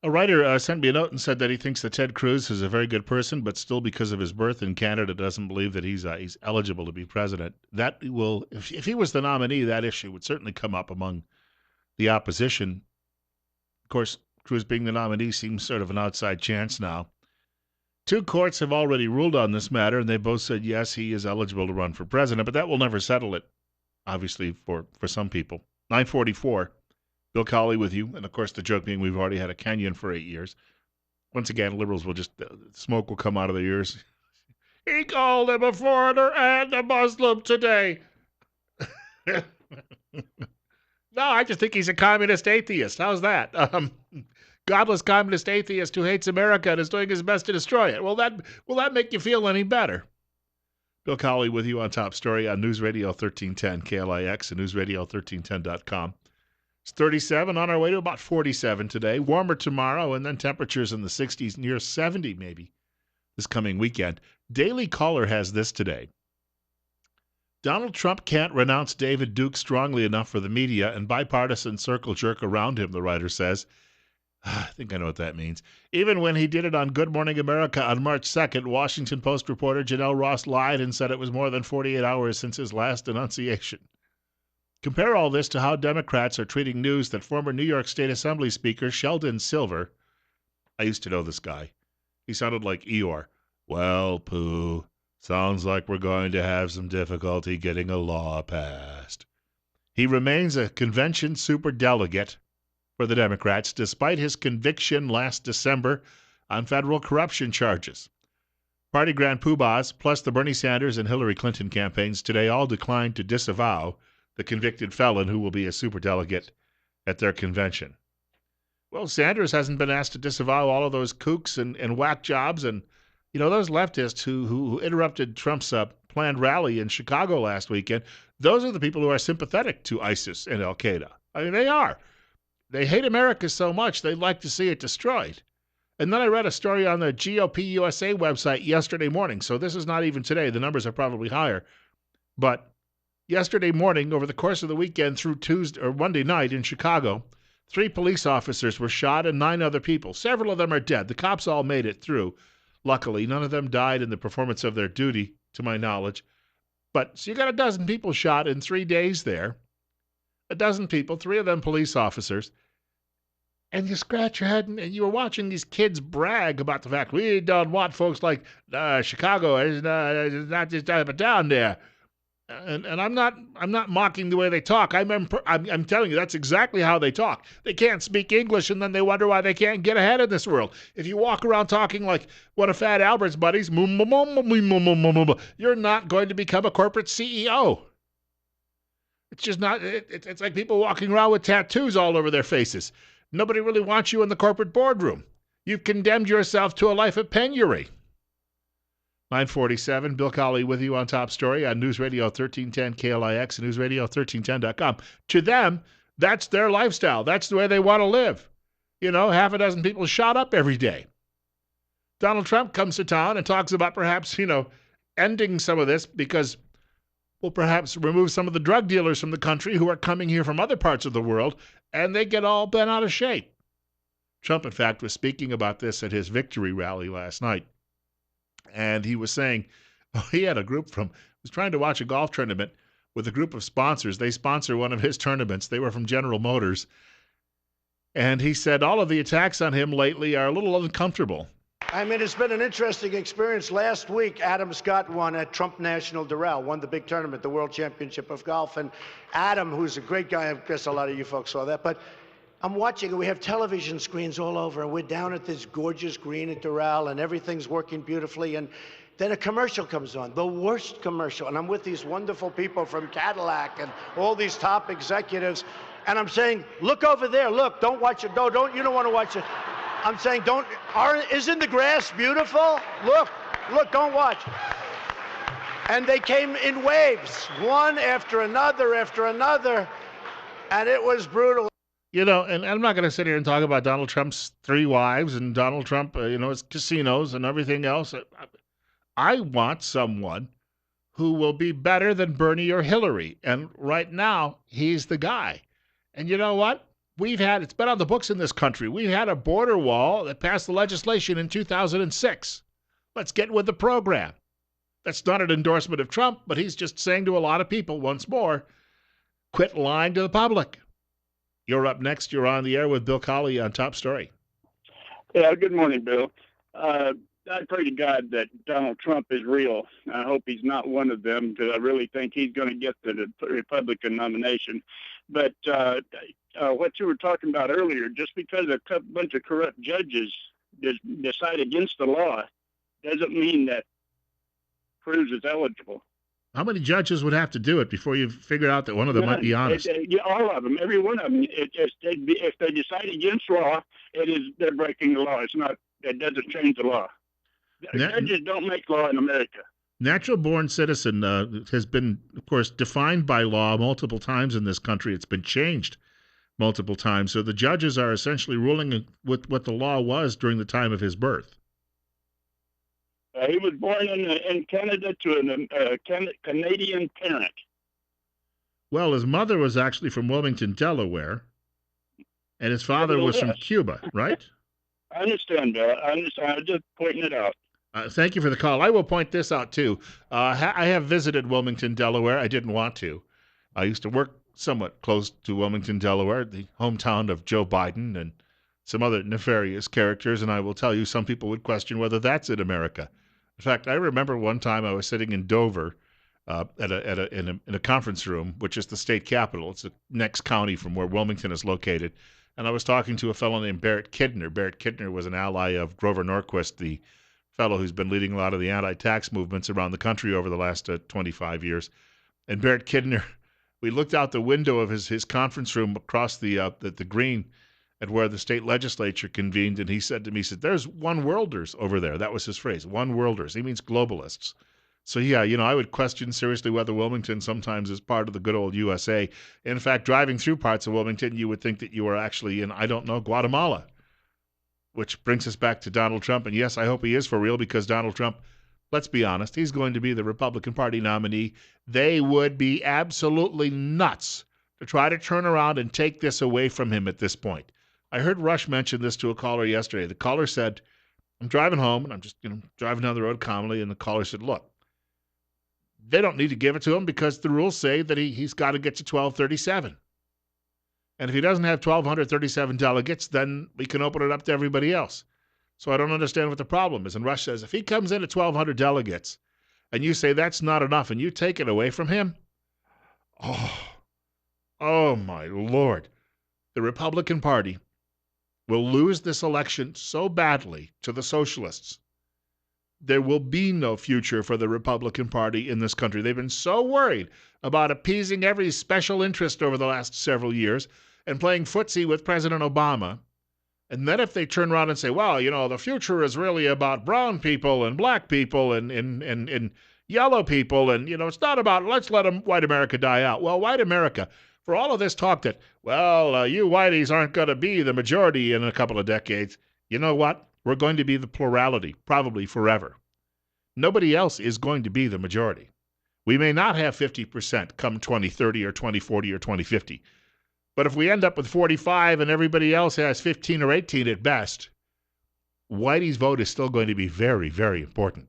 A writer sent me a note and said that he thinks that Ted Cruz is a very good person, but still, because of his birth in Canada, doesn't believe that he's eligible to be president. That will, if he was the nominee, that issue would certainly come up among the opposition. Of course, Cruz being the nominee seems sort of an outside chance now. Two courts have already ruled on this matter, and they both said yes, he is eligible to run for president, but that will never settle it, obviously, for some people. 944. Bill Colley with you, and of course the joke being we've already had a Kenyan for 8 years. Once again, liberals will just, smoke will come out of their ears. He called him a foreigner and a Muslim today. No, I just think he's a communist atheist. How's that? Godless communist atheist who hates America and is doing his best to destroy it. Will that make you feel any better? Bill Colley with you on Top Story on News Radio 1310 KLIX and newsradio1310.com. It's 37, on our way to about 47 today. Warmer tomorrow, and then temperatures in the 60s, near 70 maybe this coming weekend. Daily Caller has this today. Donald Trump can't renounce David Duke strongly enough for the media and bipartisan circle jerk around him, the writer says. I think I know what that means. Even when he did it on Good Morning America on March 2nd, Washington Post reporter Janelle Ross lied and said it was more than 48 hours since his last denunciation. Compare all this to how Democrats are treating news that former New York State Assembly Speaker Sheldon Silver, I used to know this guy. He sounded like Eeyore. Well, Pooh, sounds like we're going to have some difficulty getting a law passed. He remains a convention superdelegate for the Democrats, despite his conviction last December on federal corruption charges. Party grand poobahs, plus the Bernie Sanders and Hillary Clinton campaigns today all declined to disavow the convicted felon who will be a superdelegate at their convention. Well, Sanders hasn't been asked to disavow all of those kooks and whack jobs and, those leftists who interrupted Trump's planned rally in Chicago last weekend. Those are the people who are sympathetic to ISIS and Al-Qaeda. I mean, they are. They hate America so much they'd like to see it destroyed. And then I read a story on the GOP USA website yesterday morning, so this is not even today. The numbers are probably higher. But yesterday morning, over the course of the weekend through Tuesday or Monday night in Chicago, 3 police officers were shot and 9 other people. Several of them are dead. The cops all made it through. Luckily, none of them died in the performance of their duty, to my knowledge. But so you got a dozen people shot in 3 days there. A dozen people, 3 of them police officers. And you scratch your head, and you were watching these kids brag about the fact we don't want folks like Chicago is not just up and down there. And I'm not mocking the way they talk. I'm telling you that's exactly how they talk. They can't speak English, and then they wonder why they can't get ahead in this world. If you walk around talking like one of Fat Albert's buddies, you're not going to become a corporate CEO. It's just not. It's like people walking around with tattoos all over their faces. Nobody really wants you in the corporate boardroom. You've condemned yourself to a life of penury. 947, Bill Colley with you on Top Story on News Radio 1310 KLIX and newsradio1310.com. To them, that's their lifestyle. That's the way they want to live. Half a dozen people shot up every day. Donald Trump comes to town and talks about perhaps, ending some of this because we'll perhaps remove some of the drug dealers from the country who are coming here from other parts of the world, and they get all bent out of shape. Trump, in fact, was speaking about this at his victory rally last night. And he was saying, he had a group was trying to watch a golf tournament with a group of sponsors. They sponsor one of his tournaments. They were from General Motors. And he said all of the attacks on him lately are a little uncomfortable. I mean, it's been an interesting experience. Last week, Adam Scott won at Trump National Doral, won the big tournament, the World Championship of Golf. And Adam, who's a great guy, I guess a lot of you folks saw that, but I'm watching, and we have television screens all over, and we're down at this gorgeous green at Doral, and everything's working beautifully, and then a commercial comes on, the worst commercial, and I'm with these wonderful people from Cadillac and all these top executives, and I'm saying, look over there, look, don't watch it, you don't want to watch it. I'm saying, isn't the grass beautiful? Look, don't watch. And they came in waves, one after another, and it was brutal. And I'm not going to sit here and talk about Donald Trump's 3 wives and Donald Trump, his casinos and everything else. I want someone who will be better than Bernie or Hillary. And right now, he's the guy. And you know what? it's been on the books in this country. We had a border wall that passed the legislation in 2006. Let's get with the program. That's not an endorsement of Trump, but he's just saying to a lot of people once more, quit lying to the public. You're up next. You're on the air with Bill Colley on Top Story. Yeah, good morning, Bill. I pray to God that Donald Trump is real. I hope he's not one of them, because I really think he's going to get the Republican nomination. But what you were talking about earlier, just because a bunch of corrupt judges decide against the law doesn't mean that Cruz is eligible. How many judges would have to do it before you figured out that one of them might be honest? All of them, every one of them. If they decide against law, they're breaking the law. It doesn't change the law. Judges don't make law in America. Natural-born citizen has been, of course, defined by law multiple times in this country. It's been changed multiple times. So the judges are essentially ruling with what the law was during the time of his birth. He was born in Canada to a Canadian parent. Well, his mother was actually from Wilmington, Delaware, and his father was from Cuba, right? I understand, Bill. I understand. I'm just pointing it out. Thank you for the call. I will point this out, too. I have visited Wilmington, Delaware. I didn't want to. I used to work somewhat close to Wilmington, Delaware, the hometown of Joe Biden and some other nefarious characters, and I will tell you, some people would question whether that's in America. In fact, I remember one time I was sitting in Dover in a conference room, which is the state capital. It's the next county from where Wilmington is located. And I was talking to a fellow named Barrett Kidner. Barrett Kidner was an ally of Grover Norquist, the fellow who's been leading a lot of the anti-tax movements around the country over the last 25 years. And Barrett Kidner, we looked out the window of his conference room across the green at where the state legislature convened, and he said to me, there's one-worlders over there. That was his phrase, one-worlders. He means globalists. So, yeah, I would question seriously whether Wilmington sometimes is part of the good old USA. In fact, driving through parts of Wilmington, you would think that you were actually in, Guatemala, which brings us back to Donald Trump. And, yes, I hope he is for real, because Donald Trump, let's be honest, he's going to be the Republican Party nominee. They would be absolutely nuts to try to turn around and take this away from him at this point. I heard Rush mention this to a caller yesterday. The caller said, I'm driving home, and I'm just driving down the road calmly, and the caller said, look, they don't need to give it to him because the rules say that he's got to get to 1237. And if he doesn't have 1,237 delegates, then we can open it up to everybody else. So I don't understand what the problem is. And Rush says, if he comes in at 1,200 delegates and you say that's not enough and you take it away from him, oh my Lord, the Republican Party will lose this election so badly to the socialists. There will be no future for the Republican Party in this country. They've been so worried about appeasing every special interest over the last several years and playing footsie with President Obama. And then if they turn around and say, well, the future is really about brown people and black people and yellow people, and, it's not about let's let white America die out. Well, white America, for all of this talk that, you whiteys aren't going to be the majority in a couple of decades, you know what? We're going to be the plurality, probably forever. Nobody else is going to be the majority. We may not have 50% come 2030 or 2040 or 2050. But if we end up with 45 and everybody else has 15 or 18 at best, Whitey's vote is still going to be very, very important.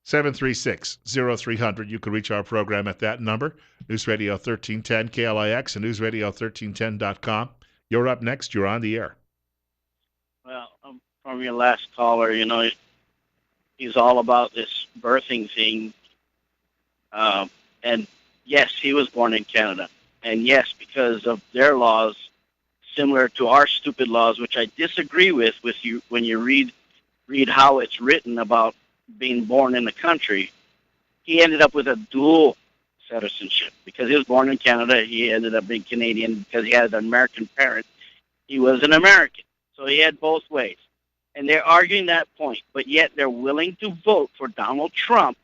736-0300. You can reach our program at that number. News Radio 1310 KLIX and newsradio1310.com. You're up next. You're on the air. Well, from your last caller, he's all about this birthing thing. And yes, he was born in Canada. And yes, because of their laws, similar to our stupid laws, which I disagree with you when you read how it's written about being born in the country, he ended up with a dual citizenship. Because he was born in Canada, he ended up being Canadian. Because he had an American parent, he was an American. So he had both ways. And they're arguing that point, but yet they're willing to vote for Donald Trump,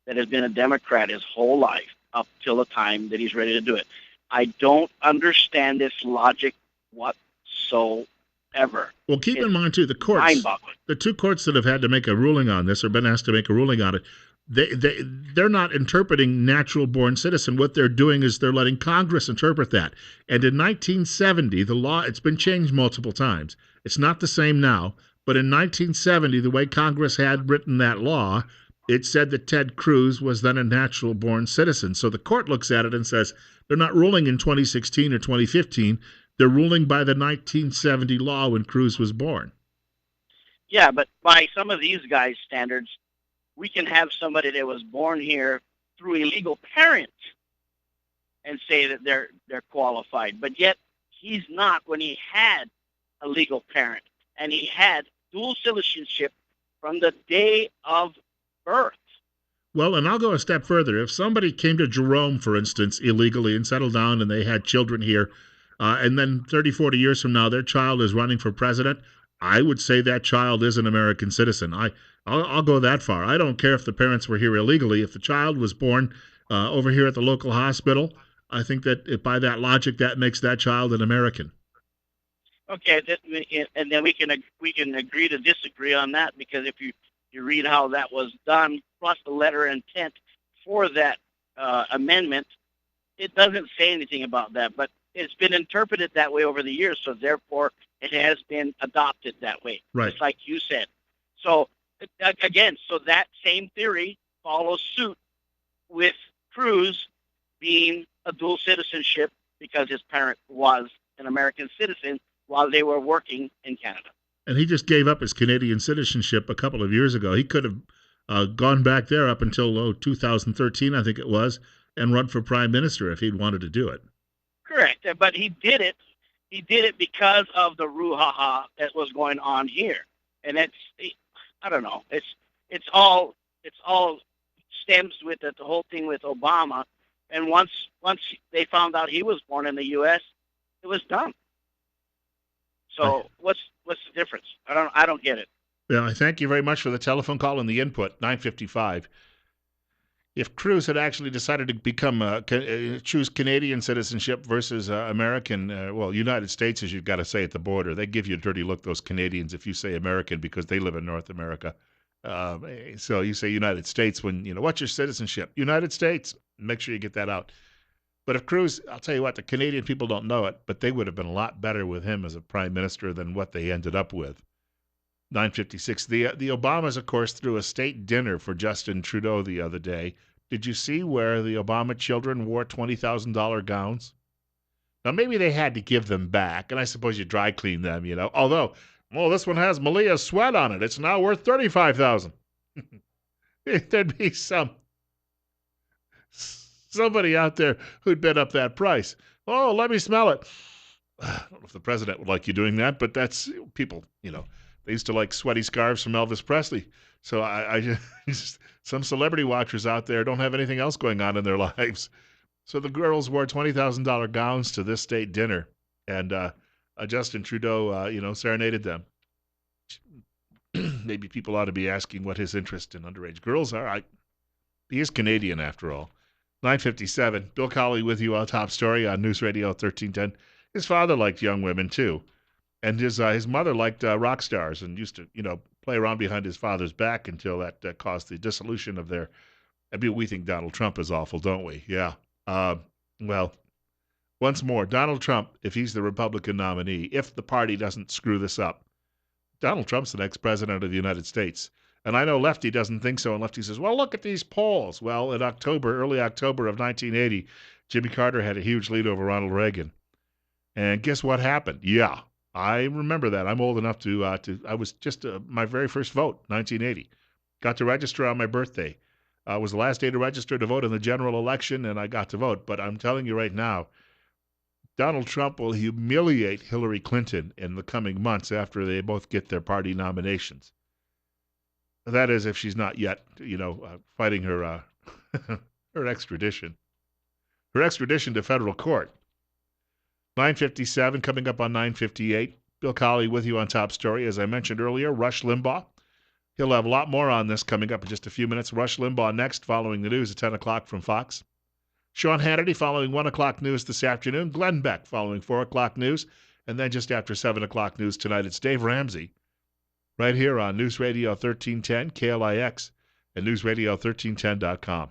that has been a Democrat his whole life, up till the time that he's ready to do it. I don't understand this logic whatsoever. Well, keep in mind, too, the courts, the two courts that have had to make a ruling on this, or been asked to make a ruling on it, they're not interpreting natural born citizen. What they're doing is they're letting Congress interpret that. And in 1970, the law, it's been changed multiple times. It's not the same now, but in 1970, the way Congress had written that law, it said that Ted Cruz was then a natural born citizen. So the court looks at it and says they're not ruling in 2016 or 2015. They're ruling by the 1970 law when Cruz was born. Yeah, but by some of these guys' standards, we can have somebody that was born here through illegal parents and say that they're qualified. But yet he's not when he had a legal parent and he had dual citizenship from the day of birth. Well, and I'll go a step further. If somebody came to Jerome, for instance, illegally and settled down and they had children here, and then 30, 40 years from now, their child is running for president, I would say that child is an American citizen. I'll go that far. I don't care if the parents were here illegally. If the child was born over here at the local hospital, I think that by that logic, that makes that child an American. Okay, and then we can agree to disagree on that, because if you read how that was done, plus the letter of intent for that amendment, it doesn't say anything about that. But it's been interpreted that way over the years, so therefore it has been adopted that way, right? Just like you said. So again, so that same theory follows suit with Cruz being a dual citizenship because his parent was an American citizen while they were working in Canada. And he just gave up his Canadian citizenship a couple of years ago. He could have gone back there up until 2013, I think it was, and run for prime minister if he'd wanted to do it. Correct, but he did it. He did it because of the brouhaha that was going on here, and I don't know. It's all stems with the whole thing with Obama, and once they found out he was born in the U.S., it was done. So what's the difference? I don't get it. Yeah, I thank you very much for the telephone call and the input. 955. If Cruz had actually decided to become choose Canadian citizenship versus American, United States, as you've got to say at the border, they give you a dirty look, those Canadians, if you say American, because they live in North America. So you say United States when, what's your citizenship? United States. Make sure you get that out. But if Cruz, I'll tell you what, the Canadian people don't know it, but they would have been a lot better with him as a prime minister than what they ended up with. 956. The Obamas, of course, threw a state dinner for Justin Trudeau the other day. Did you see where the Obama children wore $20,000 gowns? Now, maybe they had to give them back, and I suppose you dry clean them, Although, this one has Malia's sweat on it. It's now worth $35,000. There'd be somebody out there who'd bid up that price. Oh, let me smell it. I don't know if the president would like you doing that, but that's people, They used to like sweaty scarves from Elvis Presley. So I just, some celebrity watchers out there don't have anything else going on in their lives. So the girls wore $20,000 gowns to this state dinner, and Justin Trudeau, serenaded them. Maybe people ought to be asking what his interest in underage girls are. He is Canadian after all. 957. Bill Colley with you on Top Story on News Radio 1310. His father liked young women too. And his mother liked rock stars and used to, play around behind his father's back until that caused the dissolution of their. We think Donald Trump is awful, don't we? Yeah. Well, once more, Donald Trump, if he's the Republican nominee, if the party doesn't screw this up, Donald Trump's the next president of the United States. And I know Lefty doesn't think so, and Lefty says, well, look at these polls. Well, in early October of 1980, Jimmy Carter had a huge lead over Ronald Reagan. And guess what happened? Yeah. I remember that. I'm old enough to I was just my very first vote, 1980. Got to register on my birthday. It was the last day to register to vote in the general election, and I got to vote. But I'm telling you right now, Donald Trump will humiliate Hillary Clinton in the coming months after they both get their party nominations. That is, if she's not yet, fighting her her extradition. Her extradition to federal court. 957, coming up on 958. Bill Colley with you on Top Story. As I mentioned earlier, Rush Limbaugh. He'll have a lot more on this coming up in just a few minutes. Rush Limbaugh next, following the news at 10 o'clock from Fox. Sean Hannity following 1 o'clock news this afternoon. Glenn Beck following 4 o'clock news. And then just after 7 o'clock news tonight, it's Dave Ramsey. Right here on News Radio 1310, KLIX. and newsradio1310.com.